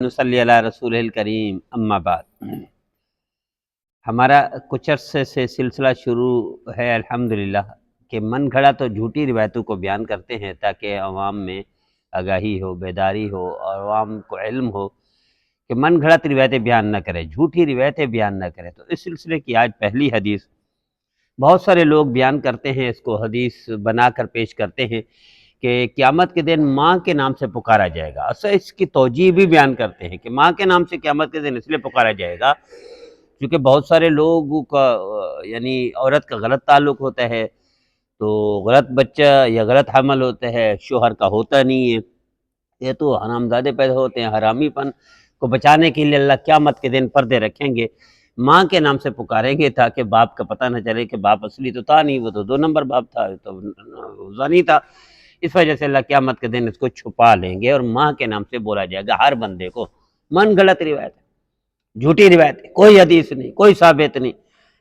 نصلی علی رسول الکریم اما بعد، ہمارا کچھ عرصے سے سلسلہ شروع ہے الحمدللہ کہ من گھڑا تو جھوٹی روایتوں کو بیان کرتے ہیں تاکہ عوام میں آگاہی ہو، بیداری ہو اور عوام کو علم ہو کہ من گھڑت روایتیں بیان نہ کرے، جھوٹی روایتیں بیان نہ کرے۔ تو اس سلسلے کی آج پہلی حدیث، بہت سارے لوگ بیان کرتے ہیں، اس کو حدیث بنا کر پیش کرتے ہیں کہ قیامت کے دن ماں کے نام سے پکارا جائے گا۔ اصل اس کی توجیہ بھی بیان کرتے ہیں کہ ماں کے نام سے قیامت کے دن اس لیے پکارا جائے گا کیونکہ بہت سارے لوگوں کا یعنی عورت کا غلط تعلق ہوتا ہے، تو غلط بچہ یا غلط حمل ہوتا ہے، شوہر کا ہوتا نہیں ہے، یہ تو حرامزادے پیدا ہوتے ہیں۔ حرامی پن کو بچانے کے لیے اللہ قیامت کے دن پردے رکھیں گے، ماں کے نام سے پکاریں گے تاکہ باپ کا پتہ نہ چلے کہ باپ اصلی تو تھا نہیں، وہ تو 2 نمبر باپ تھا، تو زانی تھا۔ اس وجہ سے اللہ قیامت کے دن اس کو چھپا لیں گے اور ماں کے نام سے بولا جائے گا ہر بندے کو۔ من گھڑت روایت ہے، جھوٹی روایت ہے، کوئی حدیث نہیں، کوئی ثابت نہیں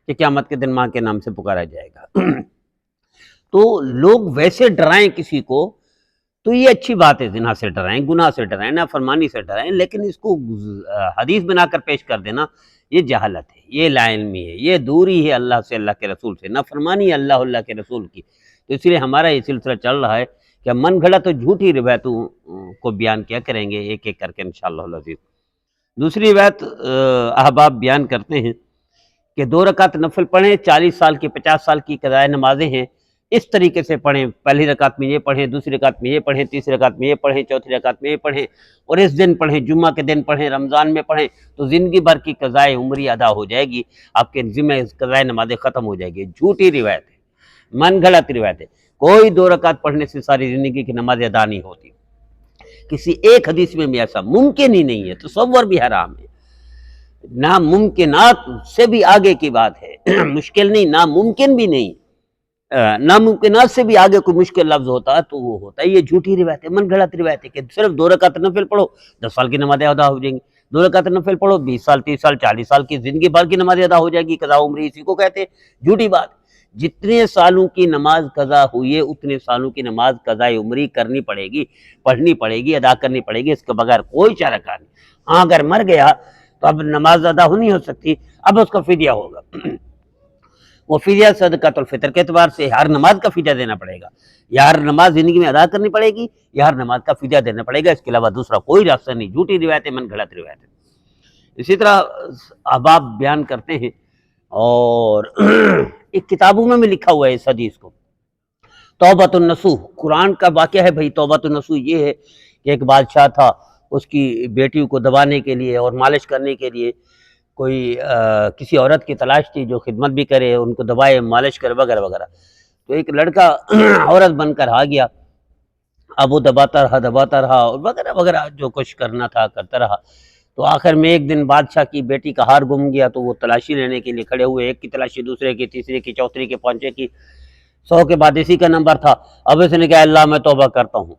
کہ قیامت کے دن ماں کے نام سے پکارا جائے گا۔ تو لوگ ویسے ڈرائیں کسی کو تو یہ اچھی بات ہے، زنا سے ڈرائیں، گناہ سے ڈرائیں، نافرمانی سے ڈرائیں، لیکن اس کو حدیث بنا کر پیش کر دینا یہ جہالت ہے، یہ لا علمی ہے، یہ دوری ہے اللہ سے، اللہ کے رسول سے، نافرمانی ہے اللہ کے رسول کی۔ تو اس لیے ہمارا یہ سلسلہ چل رہا ہے کہ من گھڑا تو جھوٹی روایتوں کو بیان کیا کریں گے ایک ایک کر کے انشاءاللہ العزیز۔ دوسری روایت احباب بیان کرتے ہیں کہ 2 رکعت نفل پڑھیں، 40 سال کی 50 سال کی قضائے نمازیں ہیں، اس طریقے سے پڑھیں، پہلی رکعت میں یہ پڑھیں، دوسری رکعت میں یہ پڑھیں، تیسری رکعت میں یہ پڑھیں، چوتھی رکعت میں یہ پڑھیں، اور اس دن پڑھیں، جمعہ کے دن پڑھیں، رمضان میں پڑھیں، تو زندگی بھر کی قضائے عمری ادا ہو جائے گی، آپ کے ذمہ قضائے نمازیں ختم ہو جائے گی۔ جھوٹی روایت ہے، من گھڑت روایت ہے، کوئی 2 رکعت پڑھنے سے ساری زندگی کی نماز ادا نہیں ہوتی، کسی ایک حدیث میں بھی ایسا ممکن ہی نہیں ہے، تصور بھی حرام ہے، ناممکنات سے بھی آگے کی بات ہے، مشکل نہیں، ناممکن بھی نہیں، ناممکنات سے بھی آگے کوئی مشکل لفظ ہوتا ہے تو وہ ہوتا ہے، یہ جھوٹی روایت ہے، من گھڑت روایت ہے کہ صرف 2 رکعت نفل پڑھو 10 سال کی نمازیں ادا ہو جائیں گی، 2 رکعت نفل پڑھو 20 سال 30 سال 40 سال کی زندگی بھر کی نمازیں ادا ہو جائے گی، قضا عمری اسی کو کہتے ہیں۔ جھوٹی بات، جتنے سالوں کی نماز قضا ہوئی ہے اتنے سالوں کی نماز قضا عمری کرنی پڑے گی، پڑھنی پڑے گی، ادا کرنی پڑے گی، اس کے بغیر کوئی چارہ کار نہیں۔ ہاں اگر مر گیا تو اب نماز ادا نہیں ہو سکتی، اب اس کا فدیہ ہوگا، وہ فدیہ صدقۃ الفطر کے اعتبار سے ہر نماز کا فدیہ دینا پڑے گا، یا ہر نماز زندگی میں ادا کرنی پڑے گی یا ہر نماز کا فدیہ دینا پڑے گا، اس کے علاوہ دوسرا کوئی راستہ نہیں۔ جھوٹی روایت ہے، من گھڑت روایت ہے۔ اسی طرح احباب بیان کرتے ہیں اور ایک کتابوں میں بھی لکھا ہوا ہے اس حدیث کو، توبۃ النصوح، قرآن کا واقعہ ہے بھائی۔ توبۃ النصوح یہ ہے کہ ایک بادشاہ تھا، اس کی بیٹیوں کو دبانے کے لیے اور مالش کرنے کے لیے کوئی کسی عورت کی تلاش تھی جو خدمت بھی کرے، ان کو دبائے، مالش کرے وغیرہ وغیرہ۔ تو ایک لڑکا عورت بن کر آ گیا، اب وہ دباتا رہا اور وغیرہ وغیرہ جو کچھ کرنا تھا کرتا رہا۔ تو آخر میں ایک دن بادشاہ کی بیٹی کا ہار گم گیا، تو وہ تلاشی لینے کے لیے کھڑے ہوئے، ایک کی تلاشی، دوسرے کی، تیسرے کی، چوتھے کی، پانچویں کی، 100 کے بعد اسی کا نمبر تھا۔ اب اس نے کہا اللہ میں توبہ کرتا ہوں،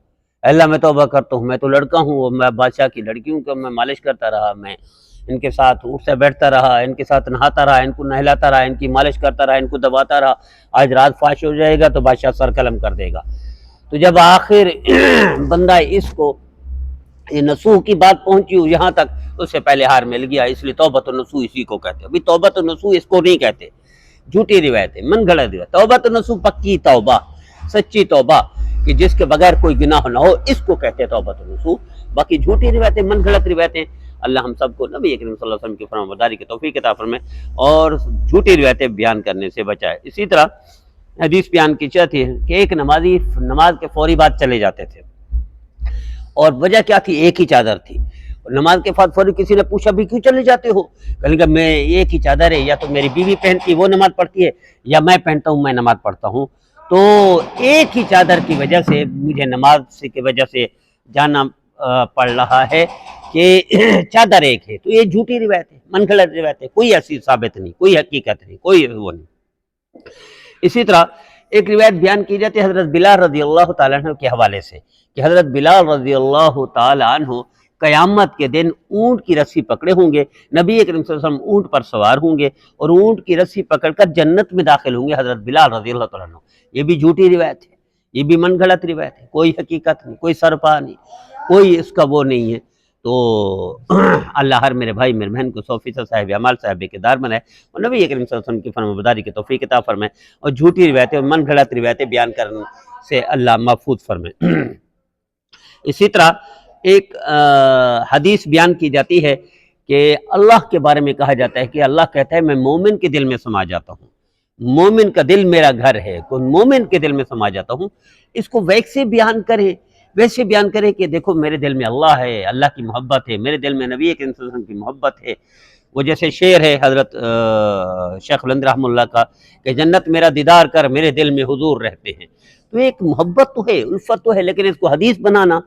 اللہ میں توبہ کرتا ہوں، میں تو لڑکا ہوں اور میں بادشاہ کی لڑکیوں کو میں مالش کرتا رہا، میں ان کے ساتھ اٹھتا بیٹھتا رہا، ان کے ساتھ نہاتا رہا، ان کو نہلاتا رہا، ان کی مالش کرتا رہا، ان کو دباتا رہا، آج رات فاش ہو جائے گا تو بادشاہ سر قلم کر دے گا۔ تو جب آخر بندہ اس کو یہ نصوح کی بات پہنچی یہاں تک، اس سے پہلے ہار مل گیا، اس لیے توبۃ النصوح اسی کو کہتے ہیں۔ ابھی توبۃ النصوح اس کو نہیں کہتے، جھوٹی روایت ہے، من گھڑت روایت۔ توبۃ النصوح پکی توبہ، سچی توبہ کہ جس کے بغیر کوئی گناہ نہ ہو، اس کو کہتے ہیں توبۃ النصوح۔ باقی جھوٹی روایتیں، من گھڑت روایتیں، اللہ ہم سب کو نبی کریم صلی اللہ علیہ وسلم کی فرمانبرداری کی توفیق عطا فرمائے اور جھوٹی روایتیں بیان کرنے سے بچائے۔ اسی طرح حدیث بیان کی جاتی ہے کہ ایک نمازی نماز کے فوری بعد چلے جاتے تھے، اور وجہ کیا تھی؟ ایک ہی چادر تھی۔ نماز کے بعد فوری کسی نے پوچھا بھی کیوں چلے جاتے ہو؟ کہنے کہ میں ایک ہی چادر ہے، یا تو میری بیوی پہنتی وہ نماز پڑھتی ہے یا میں پہنتا ہوں میں نماز پڑھتا ہوں، تو ایک ہی چادر کی وجہ سے مجھے نماز کی وجہ سے جانا پڑ رہا ہے کہ چادر ایک ہے۔ تو یہ جھوٹی روایت ہے، من گھڑت روایت ہے، کوئی ایسی ثابت نہیں، کوئی حقیقت نہیں، کوئی وہ نہیں۔ اسی طرح ایک روایت بیان کی جاتی ہے حضرت بلال رضی اللہ تعالیٰ عنہ کے حوالے سے کہ حضرت بلال رضی اللہ تعالیٰ عنہ قیامت کے دن اونٹ کی رسی پکڑے ہوں گے، نبی کریم صلی اللہ علیہ وسلم اونٹ پر سوار ہوں گے اور اونٹ کی رسی پکڑ کر جنت میں داخل ہوں گے حضرت بلال رضی اللہ تعالیٰ عنہ۔ یہ بھی جھوٹی روایت ہے، یہ بھی من گھڑت روایت ہے، کوئی حقیقت نہیں، کوئی سرپا نہیں، کوئی اس کا وہ نہیں ہے۔ تو اللہ ہر میرے بھائی میرے بہن کو 100% صاحب عمال صاحب کردار بنائے اور نبی کریم صلی اللہ علیہ وسلم کی فرمانبرداری کی توفیق عطا فرمائے اور جھوٹی روایتیں اور من گھڑت روایتیں بیان کرنے سے اللہ محفوظ فرمائے۔ اسی طرح ایک حدیث بیان کی جاتی ہے کہ اللہ کے بارے میں کہا جاتا ہے کہ اللہ کہتا ہے میں مومن کے دل میں سما جاتا ہوں، مومن کا دل میرا گھر ہے، کوئی مومن کے دل میں سما جاتا ہوں۔ اس کو ویسے بیان کرے کہ دیکھو میرے دل میں اللہ ہے، اللہ کی محبت ہے، میرے دل میں نبی کریم صلی اللہ علیہ وسلم کی محبت ہے۔ وہ جیسے شعر ہے حضرت شیخ الہند رحمہ اللہ کا کہ جنت میرا دیدار کر میرے دل میں حضور رہتے ہیں۔ تو ایک محبت تو ہے، الفت تو ہے، لیکن اس کو حدیث بنانا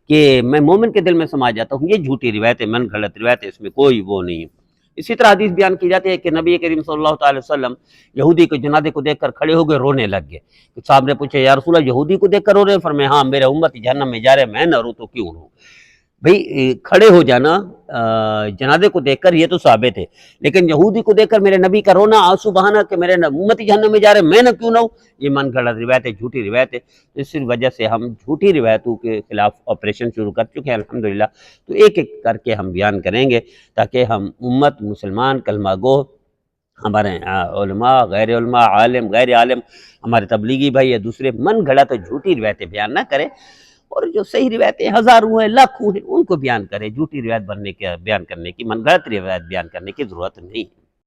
کہ میں مومن کے دل میں سما جاتا ہوں، یہ جھوٹی روایت ہے، من گھڑت روایت ہے، اس میں کوئی وہ نہیں ہے۔ اسی طرح حدیث بیان کی جاتی ہے کہ نبی کریم صلی اللہ تعالی وسلم یہودی کے جنازے کو دیکھ کر کھڑے ہو گئے، رونے لگ گئے۔ صاحب نے پوچھا یا رسول اللہ یہودی کو دیکھ کر رو رہے ہیں؟ فرمایا ہاں، میرے امت جہنم میں جا رہے، میں نہ رو تو کیوں رو۔ بھئی کھڑے ہو جانا جنازے کو دیکھ کر یہ تو ثابت ہے، لیکن یہودی کو دیکھ کر میرے نبی کا رونا، آنسو بہانا کہ میرے امتی جہنم میں جا رہے میں نہ کیوں نہ ہوں، یہ من گھڑت روایت ہے، جھوٹی روایت ہے۔ اس وجہ سے ہم جھوٹی روایتوں کے خلاف آپریشن شروع کر چکے ہیں الحمدللہ، تو ایک ایک کر کے ہم بیان کریں گے تاکہ ہم امت مسلمان کلمہ گو، ہمارے علماء غیر علماء عالم غیر عالم، ہمارے تبلیغی بھائی یا دوسرے من گھڑت اور جھوٹی روایتیں بیان نہ کریں، اور جو صحیح روایتیں ہزاروں ہیں لاکھوں ہیں ان کو بیان کریں۔ جھوٹی روایت بیان کرنے کی، من گھڑت روایت بیان کرنے کی ضرورت نہیں۔